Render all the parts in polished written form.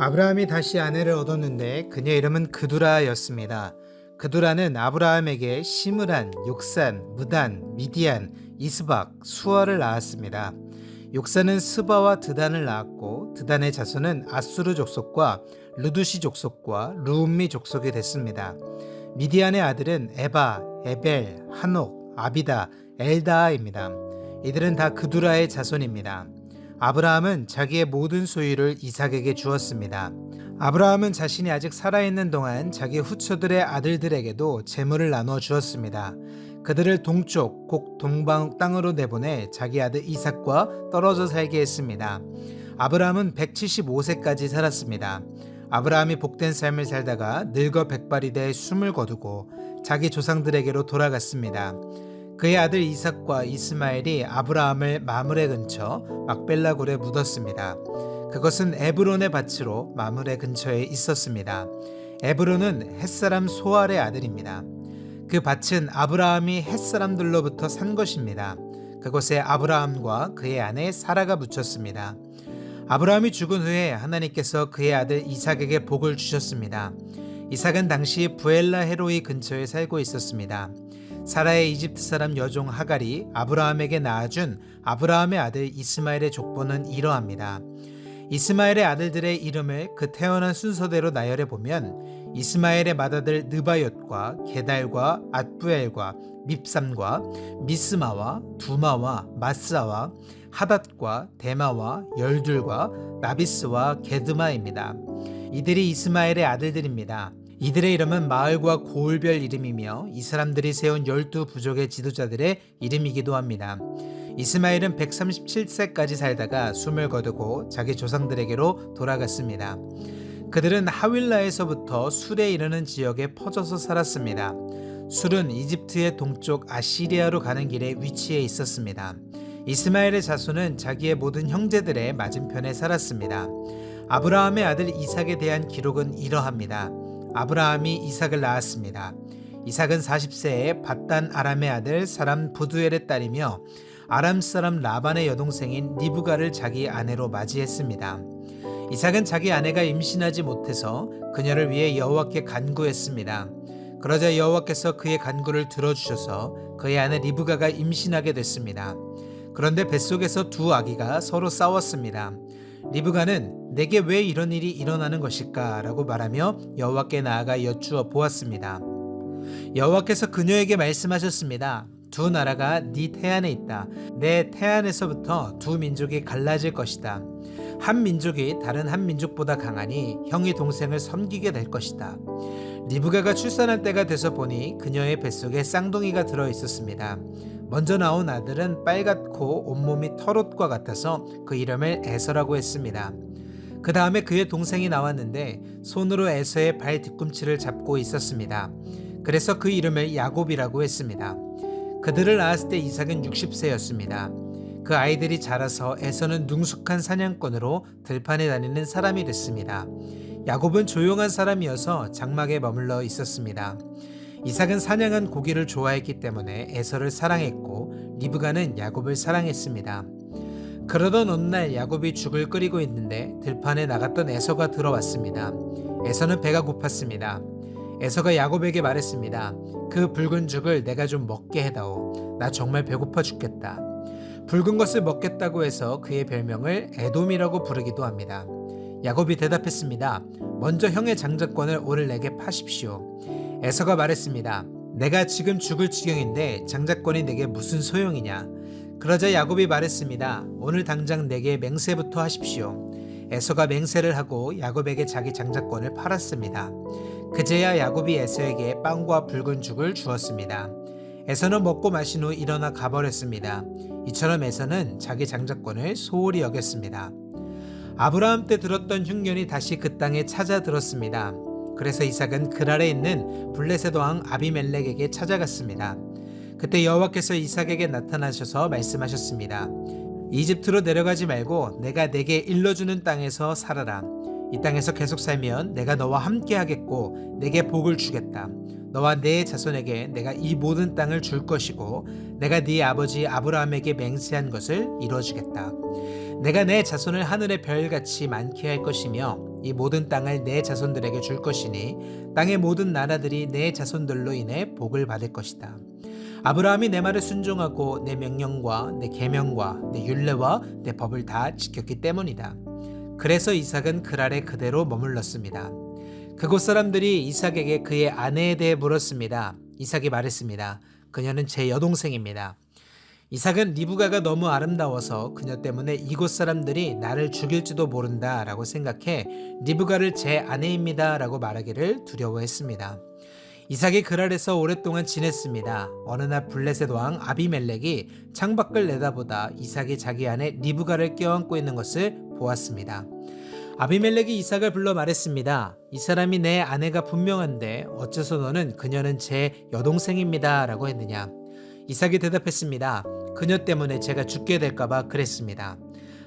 아브라함이 다시 아내를 얻었는데 그녀 이름은 그두라였습니다. 그두라는 아브라함에게 시므란, 욕산, 무단, 미디안, 이스박, 수아를 낳았습니다. 욕산은 스바와 드단을 낳았고 드단의 자손은 아수르 족속과 루두시 족속과 루음미 족속이 됐습니다. 미디안의 아들은 에바, 에벨, 한옥, 아비다, 엘다아입니다. 이들은 다 그두라의 자손입니다. 아브라함은 자기의 모든 소유를 이삭에게 주었습니다. 아브라함은 자신이 아직 살아있는 동안 자기 후처들의 아들들에게도 재물을 나누어 주었습니다. 그들을 동쪽, 곧 동방 땅으로 내보내 자기 아들 이삭과 떨어져 살게 했습니다. 아브라함은 175세까지 살았습니다. 아브라함이 복된 삶을 살다가 늙어 백발이 돼 숨을 거두고 자기 조상들에게로 돌아갔습니다. 그의 아들 이삭과 이스마엘이 아브라함을 마므레 근처 막벨라 굴에 묻었습니다. 그것은 에브론의 밭으로 마므레 근처에 있었습니다. 에브론은 햇사람 소알의 아들입니다. 그 밭은 아브라함이 햇사람들로부터 산 것입니다. 그곳에 아브라함과 그의 아내 사라가 묻혔습니다. 아브라함이 죽은 후에 하나님께서 그의 아들 이삭에게 복을 주셨습니다. 이삭은 당시 부엘라 헤로이 근처에 살고 있었습니다. 사라의 이집트 사람 여종 하갈이 아브라함에게 낳아준 아브라함의 아들 이스마엘의 족보는 이러합니다. 이스마엘의 아들들의 이름을 그 태어난 순서대로 나열해 보면 이스마엘의 맏아들 느바옅과 게달과 앗부엘과 밉삼과 미스마와 두마와 마스아와 하닷과 데마와 열둘과 나비스와 게드마입니다. 이들이 이스마엘의 아들들입니다. 이들의 이름은 마을과 고을별 이름이며 이 사람들이 세운 12부족의 지도자들의 이름이기도 합니다. 이스마엘은 137세까지 살다가 숨을 거두고 자기 조상들에게로 돌아갔습니다. 그들은 하윌라에서부터 술에 이르는 지역에 퍼져서 살았습니다. 술은 이집트의 동쪽 아시리아로 가는 길에 위치해 있었습니다. 이스마엘의 자손은 자기의 모든 형제들의 맞은편에 살았습니다. 아브라함의 아들 이삭에 대한 기록은 이러합니다. 아브라함이 이삭을 낳았습니다. 이삭은 40세에 밧단 아람의 아들 사람 부두엘의 딸이며 아람 사람 라반의 여동생인 리브가를 자기 아내로 맞이했습니다. 이삭은 자기 아내가 임신하지 못해서 그녀를 위해 여호와께 간구했습니다. 그러자 여호와께서 그의 간구를 들어주셔서 그의 아내 리브가가 임신하게 됐습니다. 그런데 뱃속에서 두 아기가 서로 싸웠습니다. 리브가는 내게 왜 이런 일이 일어나는 것일까? 라고 말하며 여호와께 나아가 여쭈어 보았습니다. 여호와께서 그녀에게 말씀하셨습니다. 두 나라가 네 태안에 있다. 내 태안에서부터 두 민족이 갈라질 것이다. 한 민족이 다른 한 민족보다 강하니 형이 동생을 섬기게 될 것이다. 리브가가 출산할 때가 돼서 보니 그녀의 뱃속에 쌍둥이가 들어 있었습니다. 먼저 나온 아들은 빨갛고 온몸이 털옷과 같아서 그 이름을 에서라고 했습니다. 그 다음에 그의 동생이 나왔는데 손으로 에서의 발 뒤꿈치를 잡고 있었습니다. 그래서 그 이름을 야곱이라고 했습니다. 그들을 낳았을 때 이삭은 60세였습니다. 그 아이들이 자라서 에서는 능숙한 사냥꾼으로 들판에 다니는 사람이 됐습니다. 야곱은 조용한 사람이어서 장막에 머물러 있었습니다. 이삭은 사냥한 고기를 좋아했기 때문에 에서를 사랑했고 리브가는 야곱을 사랑했습니다. 그러던 어느 날 야곱이 죽을 끓이고 있는데 들판에 나갔던 에서가 들어왔습니다. 에서는 배가 고팠습니다. 에서가 야곱에게 말했습니다. 그 붉은 죽을 내가 좀 먹게 해다오. 나 정말 배고파 죽겠다. 붉은 것을 먹겠다고 해서 그의 별명을 에돔이라고 부르기도 합니다. 야곱이 대답했습니다. 먼저 형의 장자권을 오늘 내게 파십시오. 에서가 말했습니다. 내가 지금 죽을 지경인데 장자권이 내게 무슨 소용이냐. 그러자 야곱이 말했습니다. 오늘 당장 내게 맹세부터 하십시오. 에서가 맹세를 하고 야곱에게 자기 장자권을 팔았습니다. 그제야 야곱이 에서에게 빵과 붉은 죽을 주었습니다. 에서는 먹고 마신 후 일어나 가버렸습니다. 이처럼 에서는 자기 장자권을 소홀히 여겼습니다. 아브라함 때 들었던 흉년이 다시 그 땅에 찾아들었습니다. 그래서 이삭은 그랄에 있는 블레셋 왕 아비멜렉에게 찾아갔습니다. 그때 여호와께서 이삭에게 나타나셔서 말씀하셨습니다. 이집트로 내려가지 말고 내가 내게 일러주는 땅에서 살아라. 이 땅에서 계속 살면 내가 너와 함께 하겠고 내게 복을 주겠다. 너와 네 자손에게 내가 이 모든 땅을 줄 것이고 내가 네 아버지 아브라함에게 맹세한 것을 이루어주겠다. 내가 내 자손을 하늘의 별같이 많게 할 것이며 이 모든 땅을 내 자손들에게 줄 것이니 땅의 모든 나라들이 내 자손들로 인해 복을 받을 것이다. 아브라함이 내 말에 순종하고 내 명령과 내 계명과 내 율례와 내 법을 다 지켰기 때문이다. 그래서 이삭은 그랄에 그대로 머물렀습니다. 그곳 사람들이 이삭에게 그의 아내에 대해 물었습니다. 이삭이 말했습니다. 그녀는 제 여동생입니다. 이삭은 리브가가 너무 아름다워서 그녀 때문에 이곳 사람들이 나를 죽일지도 모른다 라고 생각해 리브가를 제 아내입니다 라고 말하기를 두려워했습니다. 이삭이 그랄에서 오랫동안 지냈습니다. 어느 날 블레셋 왕 아비멜렉이 창밖을 내다보다 이삭이 자기 아내 리브가를 껴안고 있는 것을 보았습니다. 아비멜렉이 이삭을 불러 말했습니다. 이 사람이 내 아내가 분명한데 어째서 너는 그녀는 제 여동생입니다 라고 했느냐. 이삭이 대답했습니다. 그녀 때문에 제가 죽게 될까봐 그랬습니다.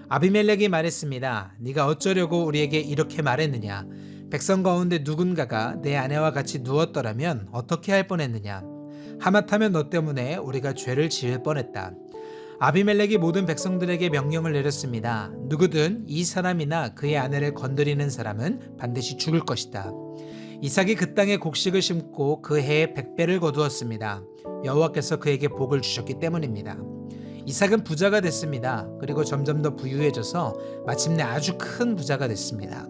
아비멜렉이 말했습니다. 네가 어쩌려고 우리에게 이렇게 말했느냐. 백성 가운데 누군가가 내 아내와 같이 누웠더라면 어떻게 할 뻔했느냐. 하마터면 너 때문에 우리가 죄를 지을 뻔했다. 아비멜렉이 모든 백성들에게 명령을 내렸습니다. 누구든 이 사람이나 그의 아내를 건드리는 사람은 반드시 죽을 것이다. 이삭이 그 땅에 곡식을 심고 그 해에 100배를 거두었습니다. 여호와께서 그에게 복을 주셨기 때문입니다. 이삭은 부자가 됐습니다. 그리고 점점 더 부유해져서 마침내 아주 큰 부자가 됐습니다.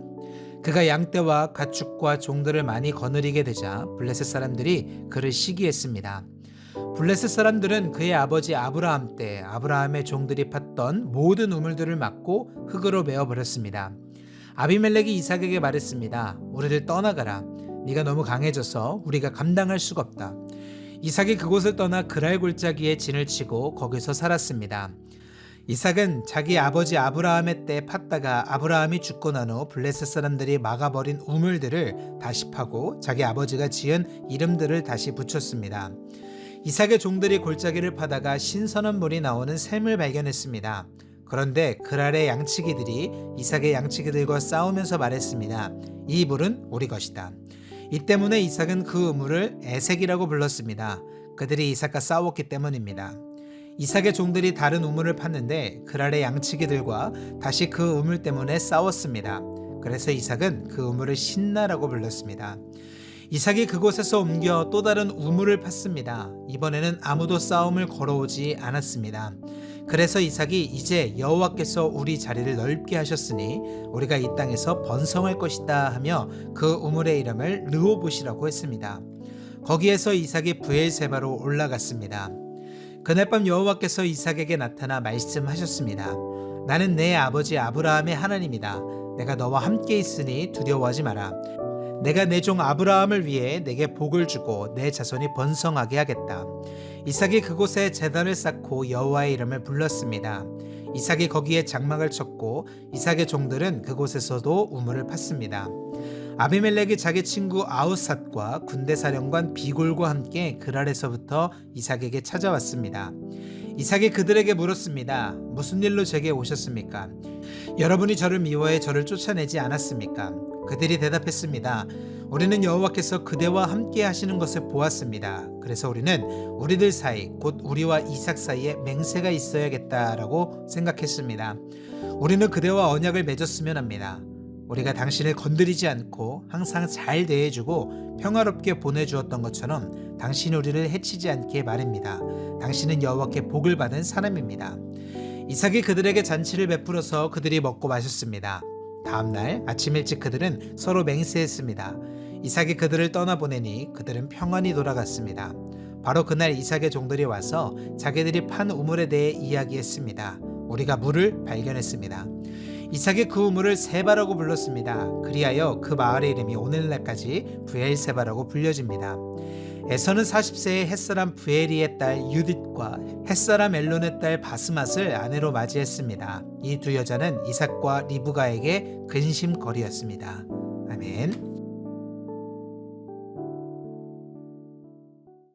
그가 양떼와 가축과 종들을 많이 거느리게 되자 블레셋 사람들이 그를 시기했습니다. 블레셋 사람들은 그의 아버지 아브라함 때 아브라함의 종들이 팠던 모든 우물들을 막고 흙으로 메어버렸습니다. 아비멜렉이 이삭에게 말했습니다. 우리를 떠나가라. 네가 너무 강해져서 우리가 감당할 수가 없다. 이삭이 그곳을 떠나 그랄 골짜기에 진을 치고 거기서 살았습니다. 이삭은 자기 아버지 아브라함의 때 팠다가 아브라함이 죽고 난 후 블레셋 사람들이 막아버린 우물들을 다시 파고 자기 아버지가 지은 이름들을 다시 붙였습니다. 이삭의 종들이 골짜기를 파다가 신선한 물이 나오는 샘을 발견했습니다. 그런데 그랄의 양치기들이 이삭의 양치기들과 싸우면서 말했습니다. 이 물은 우리 것이다. 이 때문에 이삭은 그 우물을 에색이라고 불렀습니다. 그들이 이삭과 싸웠기 때문입니다. 이삭의 종들이 다른 우물을 팠는데 그랄의 양치기들과 다시 그 우물 때문에 싸웠습니다. 그래서 이삭은 그 우물을 신나라고 불렀습니다. 이삭이 그곳에서 옮겨 또 다른 우물을 팠습니다. 이번에는 아무도 싸움을 걸어오지 않았습니다. 그래서 이삭이 이제 여호와께서 우리 자리를 넓게 하셨으니 우리가 이 땅에서 번성할 것이다 하며 그 우물의 이름을 르호봇이라고 했습니다. 거기에서 이삭이 브엘세바로 올라갔습니다. 그날 밤 여호와께서 이삭에게 나타나 말씀하셨습니다. 나는 내 아버지 아브라함의 하나님이다. 내가 너와 함께 있으니 두려워하지 마라. 내가 내 종 아브라함을 위해 내게 복을 주고 내 자손이 번성하게 하겠다. 이삭이 그곳에 제단을 쌓고 여호와의 이름을 불렀습니다. 이삭이 거기에 장막을 쳤고 이삭의 종들은 그곳에서도 우물을 팠습니다. 아비멜렉이 자기 친구 아우삿과 군대 사령관 비골과 함께 그랄에서부터 이삭에게 찾아왔습니다. 이삭이 그들에게 물었습니다. 무슨 일로 제게 오셨습니까? 여러분이 저를 미워해 저를 쫓아내지 않았습니까? 그들이 대답했습니다. 우리는 여호와께서 그대와 함께 하시는 것을 보았습니다. 그래서 우리는 우리들 사이 곧 우리와 이삭 사이에 맹세가 있어야겠다라고 생각했습니다. 우리는 그대와 언약을 맺었으면 합니다. 우리가 당신을 건드리지 않고 항상 잘 대해주고 평화롭게 보내주었던 것처럼 당신이 우리를 해치지 않게 말입니다. 당신은 여호와께 복을 받은 사람입니다. 이삭이 그들에게 잔치를 베풀어서 그들이 먹고 마셨습니다. 다음날 아침 일찍 그들은 서로 맹세했습니다. 이삭이 그들을 떠나보내니 그들은 평안히 돌아갔습니다. 바로 그날 이삭의 종들이 와서 자기들이 판 우물에 대해 이야기했습니다. 우리가 물을 발견했습니다. 이삭이 그 우물을 세바라고 불렀습니다. 그리하여 그 마을의 이름이 오늘날까지 브엘세바라고 불려집니다. 에서는 40세의 햇사람 브에리의 딸 유딧과 햇사람 엘론의 딸 바스맛을 아내로 맞이했습니다. 이 두 여자는 이삭과 리브가에게 근심거리였습니다. 아멘.